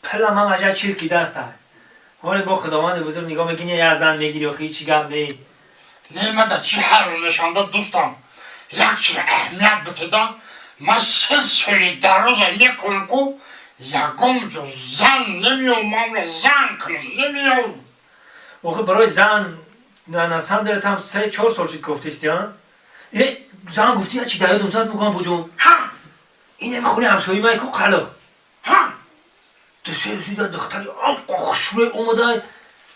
پلم هم عجب چرکی دست های حالا با خداوند بزرگ نگاه میکنی یه زن میگیری و هیچی گم نی نعمت چی حال نشانده دوستان یک چیز اهمیت بتیدم من 3 سالی در روز میکنم که یکم جو زن نمیام معامله زن کنم نمیام آخه برای زن نه هم دارت هم 3-4 سال شد گفته استی ها زن گفتی چی داید اون ساعت میکنم بجون ها اینه میخونی همسایی من که قلق ها دسته در دختری هم قخشوی اومده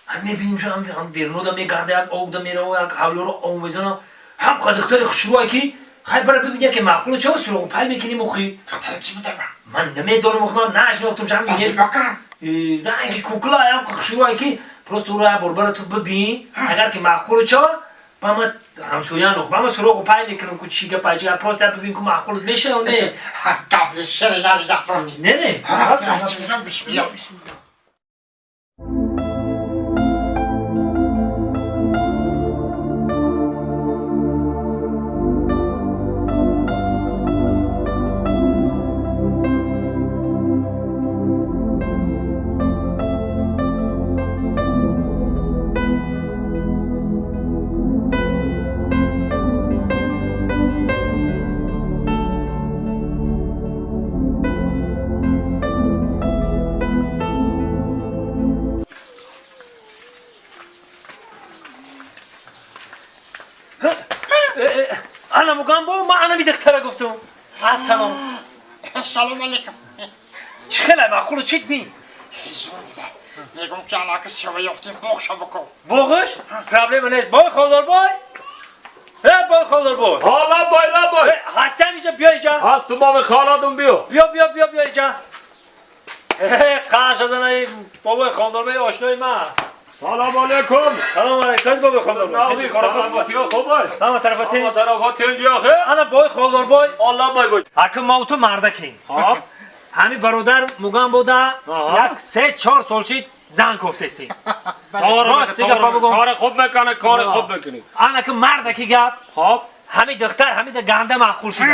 هم میبینیم شو هم بیرونو دا میگرده یک آب دا میره و یک حولو رو آم بزنه هم که دختری خشروی که خیلی برای ببینید که معقوله چه بسید رو پای میکنی مخی دختر چی بده من نمیدارم مخی من نشناختم شم بسی میگه بکن رنگی کوکلا هم خشروی که پروست رو بربر تو ببین اگر که معقوله چه با ما همسویان رو با ما سراغ پای میکنم که چیگه پایچی پروست ببین که معقولت میشه یا نه قبل شر یاری رفتی نه رفتی بسم الله انا مگم با ما انا بی دختره گفتم السلام السلام علیکم چه خیلی معقوله چیت بی زور بده میگم که علاقه سوی یافتی بخشا بکن بوغش پرابلم نیست بای خالدار بای بای خالدار بای حالا بای هستی هم اینجا بیا اینجا هست تو بابا خالادون بیا بیا اینجا قاش از این بابای خالدار بای آشنای من سلام علیکم سلام علیکم بابای خالدار بای نازی سلامتی ها خوبه همه طرفاتی طرفاتی اینجا آخه انا بای خالدار بای الله بای اکم ما و تو مردکی خب همین برادر مگم بوده یک 3-4 سال شد زن گفته استی راست دیگه پا بگم کار خوب میکنه کار خوب میکنی انا که مردکی گپ خب همین دختر همین گنده معقول شده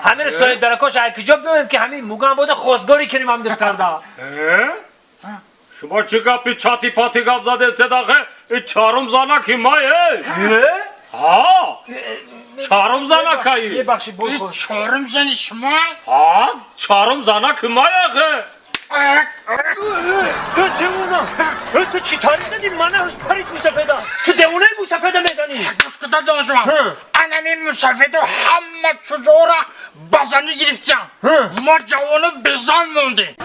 همین سایه درکاش کجا بیایم که همین مگم بوده خوزگاری کنیم همین دختر دا شما چه گپی چاتی پاتی گپ زده است آخه این چهارم زنه کی مایه ها چهارم زنه کی بخشی بول خود چهارم زنی شما ها چهارم زنه کی مایه آخه تو چی تاری دادی منه هش پرید موسفیده تو دیونه موسفیده میزنی گوش کده داشتم انمی مسافدو همه چجورا بزنی گرفتیم ما جوانو بزن موندیم